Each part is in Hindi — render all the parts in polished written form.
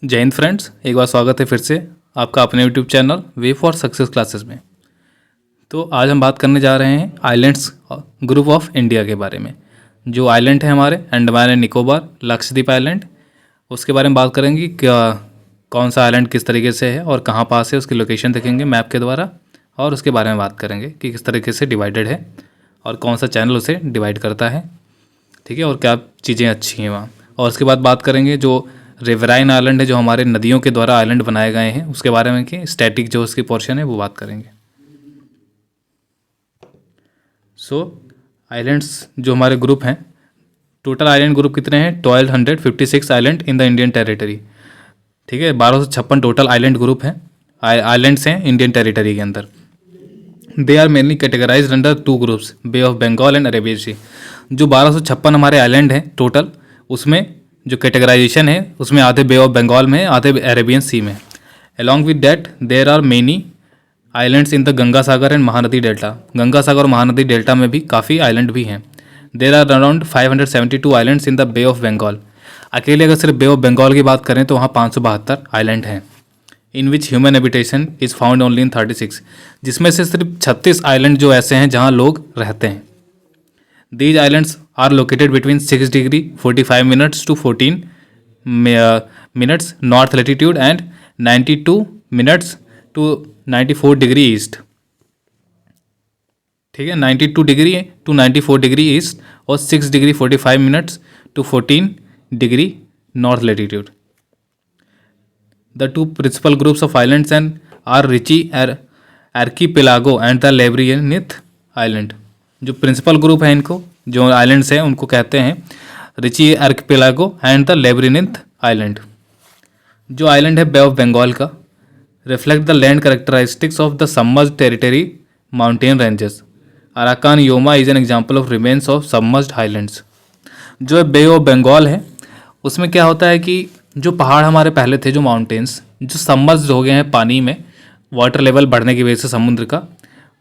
जय हिंद फ्रेंड्स, एक बार स्वागत है फिर से आपका अपने YouTube channel way for success classes में। तो आज हम बात करने जा रहे हैं आइलैंड्स ग्रुप ऑफ इंडिया के बारे में। जो आइलैंड है हमारे अंडमान एंड निकोबार, लक्षद्वीप आइलैंड, उसके बारे में बात करेंगे। क्या कौन सा आइलैंड किस तरीके से है और कहाँ पास है, उसकी लोकेशन देखेंगे मैप के द्वारा, और उसके बारे में बात करेंगे कि किस तरीके से डिवाइडेड है और कौन सा चैनल उसे डिवाइड करता है, ठीक है, और क्या चीज़ें अच्छी हैं वहाँ। और उसके बाद बात करेंगे जो रिवराइन आइलैंड है, जो हमारे नदियों के द्वारा आइलैंड बनाए गए हैं, उसके बारे में कि स्टैटिक जो उसकी पोर्शन है वो बात करेंगे। सो आइलैंड्स जो हमारे ग्रुप हैं, टोटल आइलैंड ग्रुप कितने हैं? 1256 island in the Indian territory, ठीक है। 1256 टोटल आइलैंड ग्रुप हैं, आइलैंड्स हैं इंडियन टेरिटरी के अंदर। They are mainly categorise under two groups, Bay of Bengal and Arabian Sea. जो 1256 हमारे आइलैंड हैं टोटल, उसमें जो कैटेगराइजेशन है उसमें आधे बे ऑफ बंगाल में है, आधे अरेबियन सी में। Along with that there are many islands in the Ganga Sagar and Mahanadi delta. Ganga Sagar और महानदी डेल्टा में भी काफ़ी आइलैंड भी हैं। There are around 572 islands in the Bay of Bengal. अकेले अगर सिर्फ बे ऑफ बंगाल की बात करें तो वहाँ 572 आइलैंड हैं। In which human habitation is found only in 36, जिसमें से सिर्फ 36 आइलैंड जो ऐसे हैं जहाँ लोग रहते हैं। These islands are located between 6 degree 45 minutes to 14 minutes north latitude and 92 minutes to 94 degree east, ठीक है। 92 डिग्री टू 94 डिग्री ईस्ट और 6 degree 45 minutes to 14 degree north latitude. The two principal groups of islands and are Ritchie Archipelago and the Labyrinth Island. जो प्रिंसिपल ग्रुप है इनको, जो आइलैंड्स हैं उनको कहते हैं Ritchie Archipelago and the Labyrinth Island. जो आइलैंड है बे ऑफ बंगाल का, reflect the land characteristics of the submerged territory mountain ranges. Arakan Yoma is an example of remains of submerged islands. जो बे ऑफ बंगाल है उसमें क्या होता है कि जो पहाड़ हमारे पहले थे, जो माउंटेन्स जो सबमर्ज्ड हो गए हैं पानी में, वाटर लेवल बढ़ने की वजह से समुद्र का,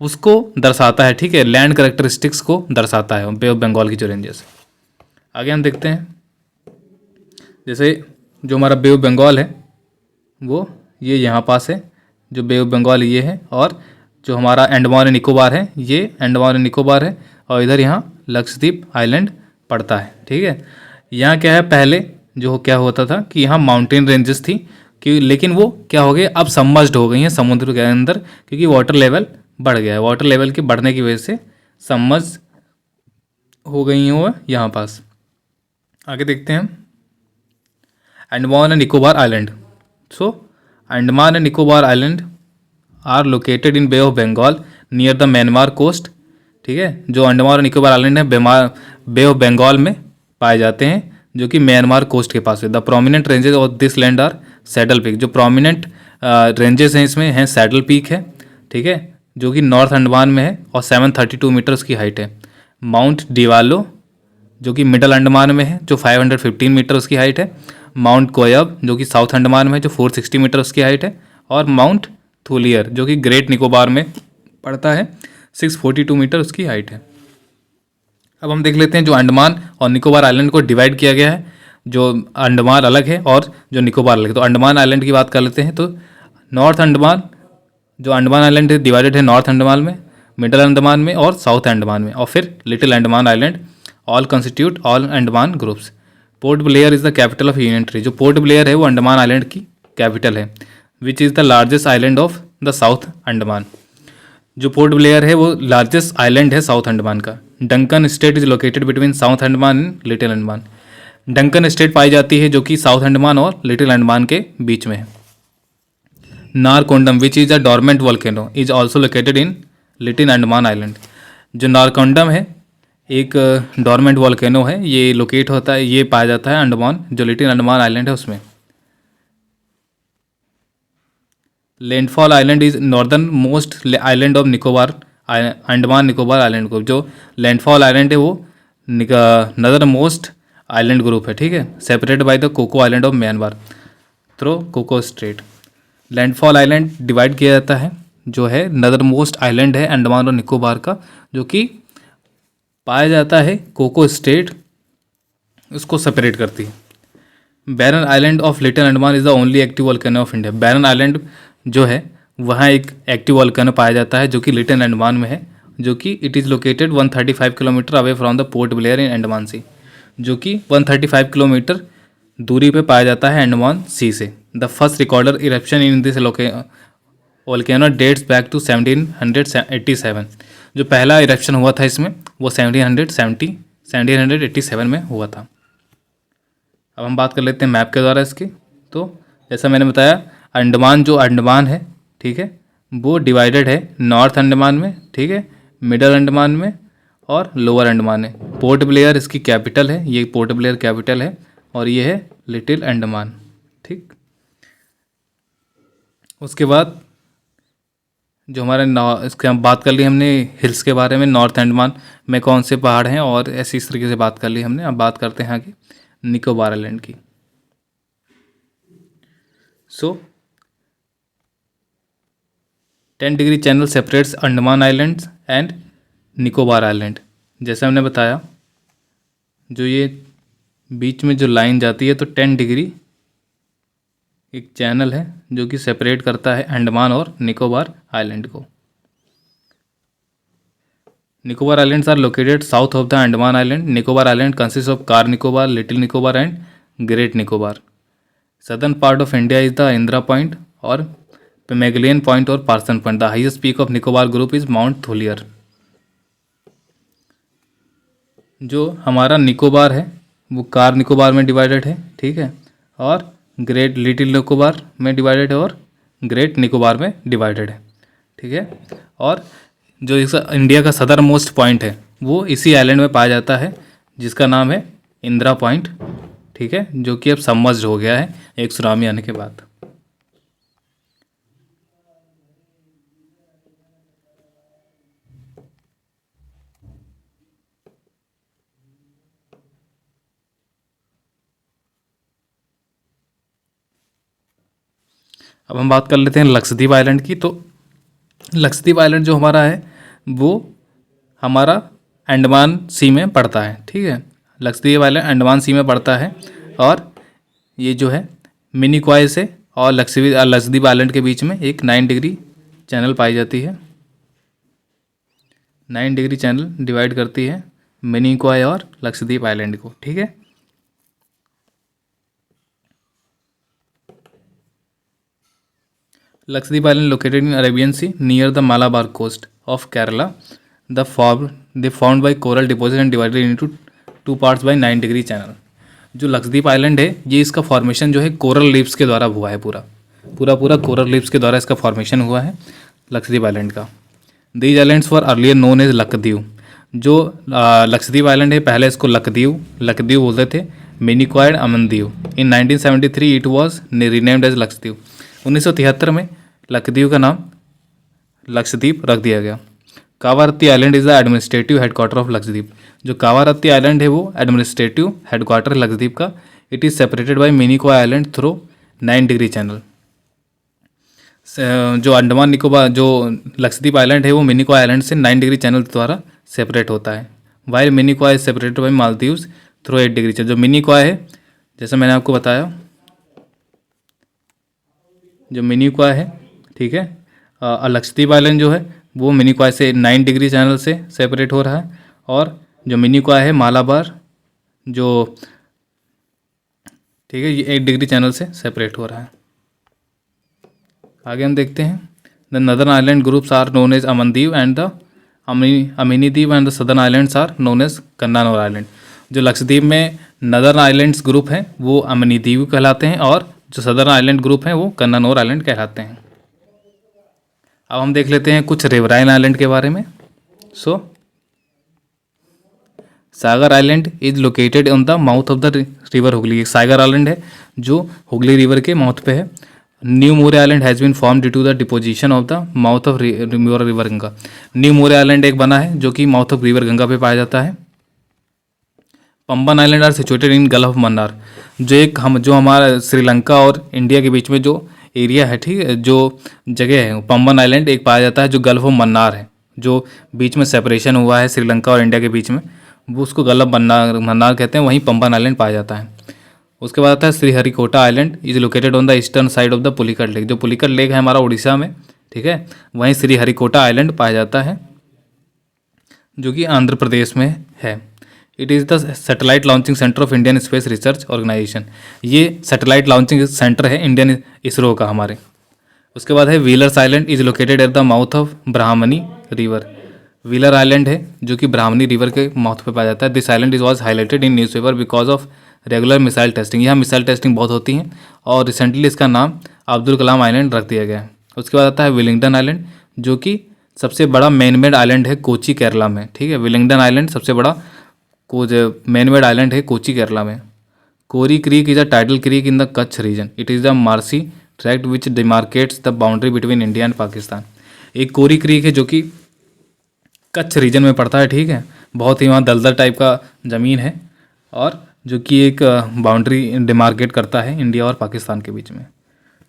उसको दर्शाता है, ठीक है। लैंड करेक्टरिस्टिक्स को दर्शाता है बे ऑफ बंगाल की जो रेंजेस। आगे हम देखते हैं, जैसे जो हमारा बे ऑफ बंगाल है वो ये यहाँ पास है, जो बे ऑफ बंगाल ये है, और जो हमारा अंडमान एंड निकोबार है ये अंडमान एंड निकोबार है, और इधर यहाँ लक्षद्वीप आइलैंड पड़ता है, ठीक है। यहाँ क्या है, पहले जो क्या होता था कि यहाँ माउंटेन रेंजेस थी कि, लेकिन वो क्या हो गए, अब सबमर्ज्ड हो गई हैं समुद्र के अंदर, क्योंकि वाटर लेवल बढ़ गया है। वाटर लेवल के बढ़ने की वजह से सबमर्ज हो गई हैं वो यहाँ पास। आगे देखते हैं Andaman and Nicobar island. So Andaman and Nicobar island are located in Bay of Bengal near the Myanmar coast, ठीक है। जो अंडमान और निकोबार आइलैंड है बे ऑफ बंगाल में पाए जाते हैं, जो कि म्यांमार कोस्ट के पास है। The prominent ranges of this land are saddle peak. जो प्रोमिनेंट रेंजेस हैं इसमें हैं सैडल पीक है, ठीक है, जो कि नॉर्थ अंडमान में है और 732 मीटर उसकी हाइट है। माउंट डिवालो जो कि मिडल अंडमान में है, जो 515 मीटर उसकी हाइट है। माउंट कोयब जो कि साउथ अंडमान में है, जो 460 मीटर उसकी हाइट है। और माउंट थूलियर जो कि ग्रेट निकोबार में पड़ता है, 642 मीटर उसकी हाइट है। अब हम देख लेते हैं जो अंडमान और निकोबार आइलैंड को डिवाइड किया गया है, जो अंडमान अलग है और जो निकोबार अलग है। तो अंडमान आइलैंड की बात कर लेते हैं, तो नॉर्थ अंडमान, जो अंडमान आइलैंड है डिवाइडेड है नॉर्थ अंडमान में, मिडल अंडमान में और साउथ अंडमान में, और फिर Little Andaman island. All constitute all Andaman groups. Port Blair is the capital of union territory. जो पोर्ट ब्लेयर है वो अंडमान आइलैंड की कैपिटल है, which is the largest island of the South Andaman. जो पोर्ट ब्लेयर है वो लार्जेस्ट आइलैंड है साउथ अंडमान का। Duncan Strait is located between South Andaman and Little Andaman. Duncan Strait पाई जाती है जो कि साउथ अंडमान और लिटिल अंडमान के बीच में है। Narcondam which is a dormant volcano is also located in little Andaman island. जो नारकोंडम है एक डॉर्मेंट वोल्केनो है, ये लोकेट होता है, ये पाया जाता है अंडमान, जो लिटिल अंडमान आइलैंड है उसमें। Landfall island is northern most island of Nicobar, Andaman Nicobar island group. जो लैंडफॉल आइलैंड है वो नदर्न मोस्ट आइलैंड ग्रुप है, ठीक है, separated by the Coco island of Myanmar through Coco strait. Landfall island divide किया जाता है, जो है नदर मोस्ट आइलैंड है अंडमान और निकोबार का, जो कि पाया जाता है कोको स्टेट उसको सेपरेट करती है। Barren Island of Little Andaman is the only active volcano of India. Barren Island जो है वहाँ एक एक्टिव वोल्केनो पाया जाता है जो कि लिटिल अंडमान में है, जो कि it is located 135 kilometre away from the Port Blair in Andaman Sea, जो कि 135 किलोमीटर दूरी पे पाया जाता है अंडमान सी से। The first recorder eruption in this volcano dates back to 1787। जो पहला इरप्शन हुआ था इसमें वो 1787 में हुआ था। अब हम बात कर लेते हैं मैप के द्वारा इसकी। तो जैसा मैंने बताया, अंडमान जो अंडमान है, ठीक है, वो डिवाइडेड है नॉर्थ अंडमान में, ठीक है, मिडल अंडमान में और लोअर अंडमान में। पोर्ट ब्लेयर इसकी कैपिटल है, ये पोर्ट ब्लेयर कैपिटल है, और ये है लिटिल अंडमान, ठीक। उसके बाद जो हमारे इसके हम बात कर ली हमने हिल्स के बारे में, नॉर्थ अंडमान में कौन से पहाड़ हैं और ऐसी इस तरीके से बात कर ली हमने। अब बात करते हैं आगे निकोबार आइलैंड की। सो 10 degree channel separates Andaman islands and Nicobar island. जैसे हमने बताया, जो ये बीच में जो लाइन जाती है तो 10 डिग्री एक चैनल है जो कि सेपरेट करता है अंडमान और निकोबार आइलैंड को। Nicobar islands are located south of the Andaman island. Nicobar island consist of Car Nicobar, Little Nicobar and Great Nicobar. Southern part of India is the Indira Point और पेमेगलियन पॉइंट और Parson Point. The highest peak of Nicobar group is Mount Thuillier. जो हमारा निकोबार है वो कार निकोबार में डिवाइडेड है, ठीक है, और ग्रेट लिटिल निकोबार में डिवाइडेड है और ग्रेट निकोबार में डिवाइडेड है, ठीक है। और जो इस इंडिया का सदर मोस्ट पॉइंट है वो इसी आइलैंड में पाया जाता है जिसका नाम है इंदिरा पॉइंट, ठीक है, जो कि अब सबमर्ज्ड हो गया है एक सुनामी आने के बाद। अब हम बात कर लेते हैं लक्षद्वीप आइलैंड की। तो लक्षद्वीप आइलैंड जो हमारा है वो हमारा अंडमान सी में पड़ता है, ठीक है। लक्षद्वीप आइलैंड अंडमान सी में पड़ता है और ये जो है मिनिकॉय से और लक्षद्वीप आइलैंड के बीच में एक 9 डिग्री चैनल पाई जाती है। 9 डिग्री चैनल डिवाइड करती है मिनिकॉय और लक्षद्वीप आइलैंड को, ठीक है। Lakshadweep Island located in Arabian Sea near the Malabar coast of Kerala. They formed by coral deposit and divided into two parts by 9 degree channel. जो लक्षद्वीप आइलैंड है ये इसका फॉर्मेशन जो है कोरल लीव्स के द्वारा हुआ है, पूरा कोरल लीव्स के द्वारा इसका फॉर्मेशन हुआ है लक्षद्वीप आइलैंड का। These islands for earlier known as Lakshadweep. जो लक्षद्वीप आइलैंड है पहले इसको लक्षद्वीप बोलते थे, Minicoy and Amindivi. In 1973 it was renamed as Lakshadweep. 1973 में लक्षद्वीप का नाम लक्षद्वीप रख दिया गया। Kavaratti island is the administrative headquarter of Lakshadweep. जो कावारत्ती आइलैंड है वो एडमिनिस्ट्रेटिव हेडक्वार्टर लक्षद्वीप का। It is separated by Minicoy island through 9 degree channel. जो अंडमान निकोबार जो लक्षद्वीप आइलैंड है वो मिनिकॉय आइलैंड से 9 डिग्री चैनल द्वारा सेपरेट होता है। While Minicoy is separated by Maldives through 8 degree channel. जो मिनिकॉय है जैसे मैंने आपको बताया, जो मिनिकॉय है, ठीक है, लक्षद्वीप आइलैंड जो है वो मिनिकॉय से 9 डिग्री चैनल से सेपरेट हो रहा है, और जो मिनिकॉय है मालाबार जो, ठीक है, ये 8 डिग्री चैनल से सेपरेट हो रहा है। आगे हम देखते हैं the northern island groups are known as Amindivi and the Aminidivi and the southern islands are known as Cannanore island. जो लक्षद्वीप में नदर्न आइलैंड्स ग्रुप हैं वो अमिनीदीव कहलाते हैं और जो सदर्न आइलैंड ग्रुप हैं वो कन्नानौर आइलैंड कहलाते हैं। अब हम देख लेते हैं कुछ रिवराइन आइलैंड के बारे में। Sagar island is located on the mouth of the river Hooghly. Sagar island है जो हुगली रिवर के माउथ पे है। New Moore island has been form due to the deposition of the mouth of river Ganga. New Moore island एक बना है जो कि माउथ ऑफ रिवर गंगा पे पाया जाता है। Pamban island are situated in gulf of Mannar. जो हमारा श्रीलंका और इंडिया के बीच में जो एरिया है, ठीक है, जो जगह है पंबन आइलैंड एक पाया जाता है जो गल्फ ऑफ मन्नार है, जो बीच में सेपरेशन हुआ है श्रीलंका और इंडिया के बीच में, वो उसको गल्फ मन्नार कहते हैं, वहीं पंबन आइलैंड पाया जाता है। उसके बाद आता है Sriharikota island is located on the eastern side of the Pulicat lake. जो पुलिकट लेक है हमारा उड़ीसा में, ठीक है, वहीं श्रीहरिकोटा आइलैंड पाया जाता है जो कि आंध्र प्रदेश में है। It is the satellite launching centre of Indian space research organisation. ये सैटेलाइट लॉन्चिंग सेंटर है इंडियन इसरो का हमारे। उसके बाद है Wheelers island is located at the mouth of Brahmani river. Wheeler island है जो कि ब्राह्मणी रिवर के माउथ पे पाया जाता है। This island is was highlighted in newspaper because of regular missile testing. यहाँ मिसाइल टेस्टिंग बहुत होती है और रिसेंटली इसका नाम अब्दुल कलाम आइलैंड रख दिया गया है। उसके बाद आता है विलिंगडन आइलैंड जो कि सबसे बड़ा मैन मेड आइलैंड है कोची केरला में, ठीक है। विलिंगडन आइलैंड सबसे बड़ा मैन मेड आइलैंड है कोची केरला में। Kori Creek is a tidal creek in the Kutch region. It is the marshy tract which demarcates the boundary between India and Pakistan. एक कोरी क्रीक है जो कि कच्छ रीजन में पड़ता है, ठीक है। बहुत ही वहाँ दलदल टाइप का ज़मीन है और जो कि एक बाउंड्री डिमार्केट करता है इंडिया और पाकिस्तान के बीच में।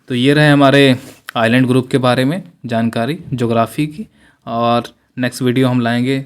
तो ये रहे हमारे आइलैंड ग्रुप के बारे में जानकारी ज्योग्राफी की, और नेक्स्ट वीडियो हम लाएंगे